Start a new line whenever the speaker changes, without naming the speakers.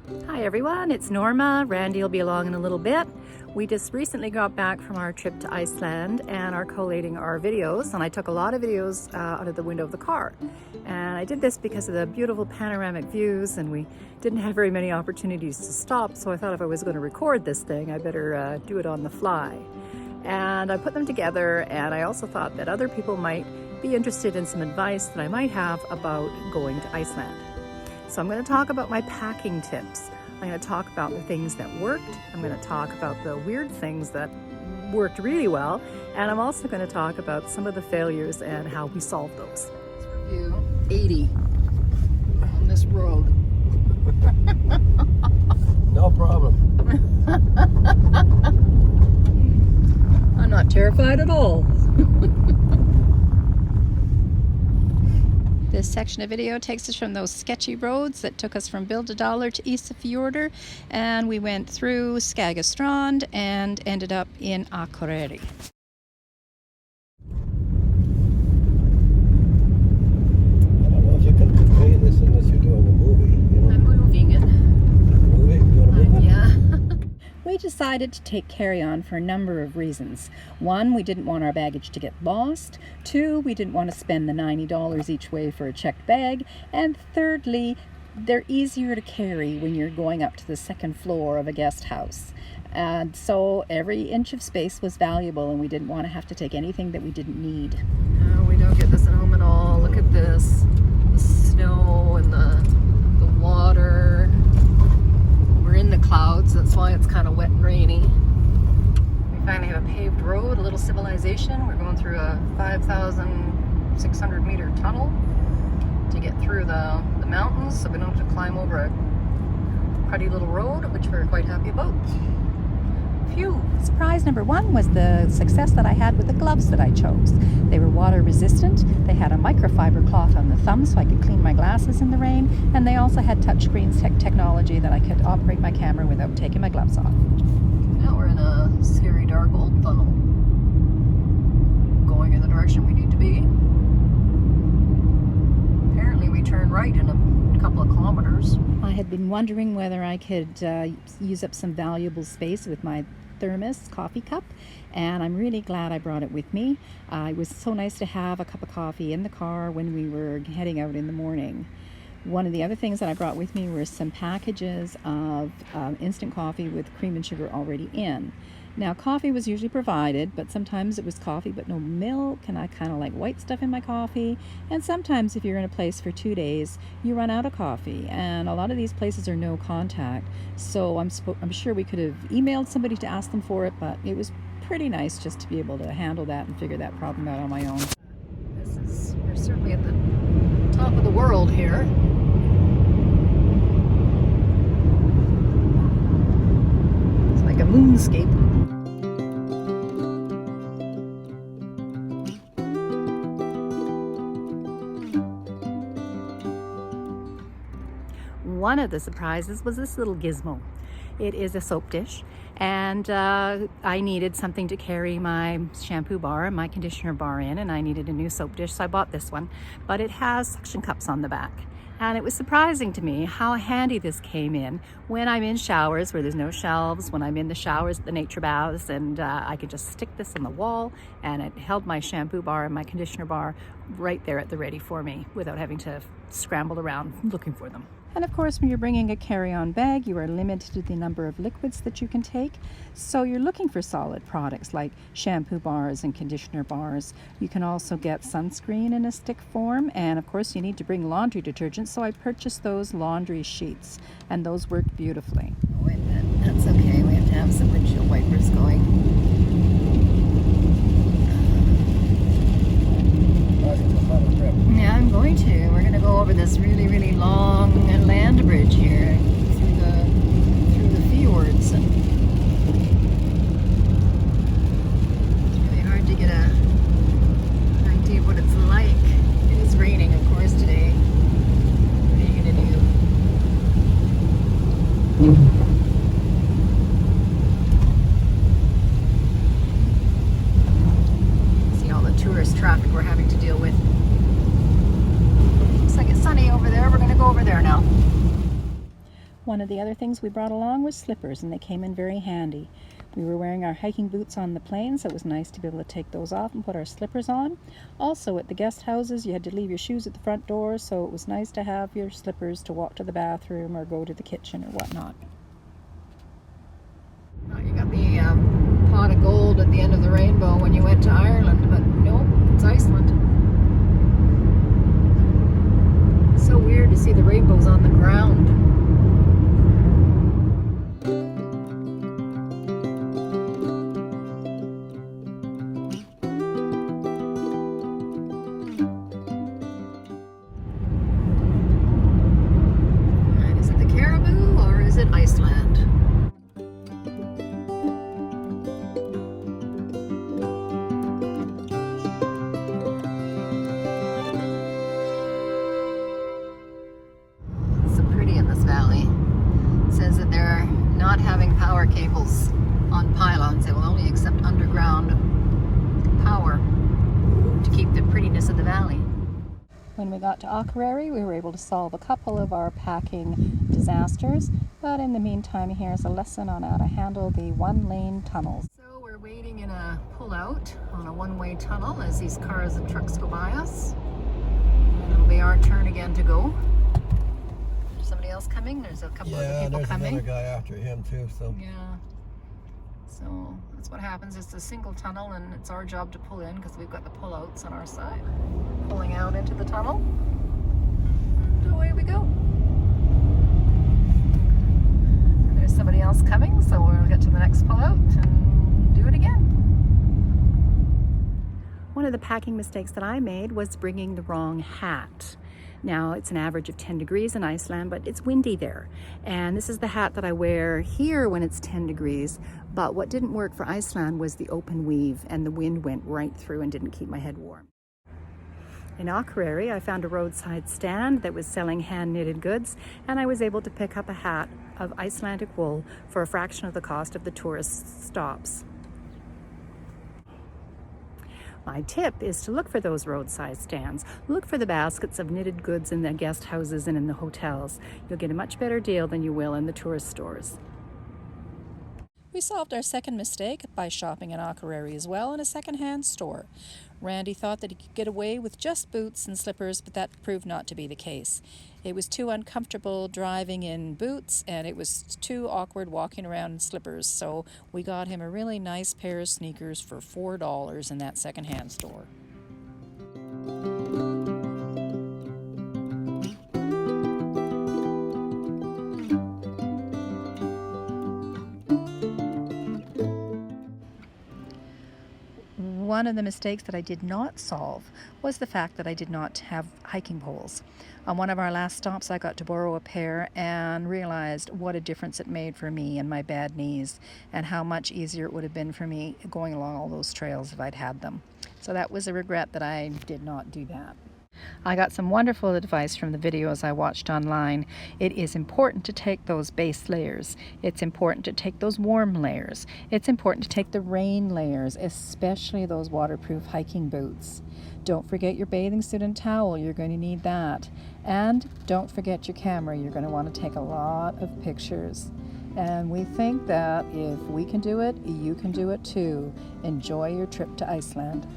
Hi everyone, it's Norma. Randy will be along in a little bit. We just recently got back from our trip to Iceland and are collating our videos, and I took a lot of videos out of the window of the car. And I did this because of the beautiful panoramic views, and we didn't have very many opportunities to stop, so I thought if I was going to record this thing, I better do it on the fly. And I put them together, and I also thought that other people might be interested in some advice that I might have about going to Iceland. So I'm going to talk about my packing tips. I'm going to talk about the things that worked. I'm going to talk about the weird things that worked really well. And I'm also going to talk about some of the failures and how we solved those. Let's review 80 on this road.
No problem.
I'm not terrified at all. This section of video takes us from those sketchy roads that took us from Bildadalur to Ísafjörður, and we went through Skagastrand and ended up in Akureyri.
I don't know if you can convey this unless you're doing a movie, you know?
I'm moving it.
Movie? You want to move it?
Yeah. We decided to take carry-on for a number of reasons. One, we didn't want our baggage to get lost. Two, we didn't want to spend the $90 each way for a checked bag. And thirdly, they're easier to carry when you're going up to the second floor of a guest house. And so every inch of space was valuable, and we didn't want to have to take anything that we didn't need. No, we don't get this at home at all. Look at this. The snow and the water. We're in the clouds, that's why it's kind of wet and rainy. We finally have a paved road, a little civilization. We're going through a 5,600 meter tunnel to get through the mountains, so we don't have to climb over a cruddy little road, which we're quite happy about. Phew. Surprise number one was the success that I had with the gloves that I chose. They were water resistant, they had a microfiber cloth on the thumb so I could clean my glasses in the rain, and they also had touchscreen technology that I could operate my camera without taking my gloves off. Now we're in a scary dark old tunnel, going in the direction we need to be. Apparently we turn right in a couple of kilometers. I had been wondering whether I could use up some valuable space with my thermos coffee cup, and I'm really glad I brought it with me. It was so nice to have a cup of coffee in the car when we were heading out in the morning. One of the other things that I brought with me were some packages of instant coffee with cream and sugar already in. Now, coffee was usually provided, but sometimes it was coffee but no milk, and I kind of like white stuff in my coffee. And sometimes if you're in a place for 2 days, you run out of coffee, and a lot of these places are no contact. So I'm sure we could have emailed somebody to ask them for it, but it was pretty nice just to be able to handle that and figure that problem out on my own. We're certainly at the top of the world here. It's like a moonscape. One of the surprises was this little gizmo. It is a soap dish, and I needed something to carry my shampoo bar and my conditioner bar in, and I needed a new soap dish, so I bought this one. But it has suction cups on the back. And it was surprising to me how handy this came in when I'm in showers where there's no shelves, when I'm in the showers at the nature baths, and I could just stick this in the wall, and it held my shampoo bar and my conditioner bar right there at the ready for me without having to scramble around looking for them. And of course, when you're bringing a carry-on bag, you are limited to the number of liquids that you can take. So you're looking for solid products like shampoo bars and conditioner bars. You can also get sunscreen in a stick form. And of course, you need to bring laundry detergent. So I purchased those laundry sheets, and those worked beautifully. Oh, wait a minute. That's okay. We have to have some windshield wipers going. Yeah, I'm going to. We're going to go over this really, really long land bridge here through the fjords. And it's really hard to get an idea of what it's like. It is raining, of course, today. What are you going to do? See all the tourist traffic we're having to deal with. Looks like it's sunny over there. We're going to go over there now. One of the other things we brought along was slippers, and they came in very handy. We were wearing our hiking boots on the plane, so it was nice to be able to take those off and put our slippers on. Also, at the guest houses, you had to leave your shoes at the front door, so it was nice to have your slippers to walk to the bathroom or go to the kitchen or whatnot. You got the pot of gold at the end of the rainbow when you went to Ireland, but nope, it's Iceland. It's so weird to see the rainbows on the ground. Iceland. It's so pretty in this valley. It says that they're not having power cables on pylons. They will only accept underground power to keep the prettiness of the valley. When we got to Akureyri, we were able to solve a couple of our packing disasters, but in the meantime, here's a lesson on how to handle the one-lane tunnels. So we're waiting in a pull-out on a one-way tunnel as these cars and trucks go by us. And it'll be our turn again to go. There's somebody else coming. There's a couple of people coming.
Yeah, there's another guy after him too. So
yeah. So that's what happens. It's a single tunnel, and it's our job to pull in because we've got the pull-outs on our side. Pulling out into the tunnel, and away we go. And there's somebody else coming, so we'll get to the next pull-out and do it again. One of the packing mistakes that I made was bringing the wrong hat. Now, it's an average of 10 degrees in Iceland, but it's windy there. And this is the hat that I wear here when it's 10 degrees. But what didn't work for Iceland was the open weave, and the wind went right through and didn't keep my head warm. In Akureyri, I found a roadside stand that was selling hand-knitted goods, and I was able to pick up a hat of Icelandic wool for a fraction of the cost of the tourist stops. My tip is to look for those roadside stands. Look for the baskets of knitted goods in the guest houses and in the hotels. You'll get a much better deal than you will in the tourist stores. We solved our second mistake by shopping in Akureyri as well in a second-hand store. Randy thought that he could get away with just boots and slippers, but that proved not to be the case. It was too uncomfortable driving in boots, and it was too awkward walking around in slippers, so we got him a really nice pair of sneakers for $4 in that second-hand store. One of the mistakes that I did not solve was the fact that I did not have hiking poles. On one of our last stops, I got to borrow a pair and realized what a difference it made for me and my bad knees, and how much easier it would have been for me going along all those trails if I'd had them. So that was a regret that I did not do that. I got some wonderful advice from the videos I watched online. It is important to take those base layers. It's important to take those warm layers. It's important to take the rain layers, especially those waterproof hiking boots. Don't forget your bathing suit and towel. You're going to need that. And don't forget your camera. You're going to want to take a lot of pictures. And we think that if we can do it, you can do it too. Enjoy your trip to Iceland.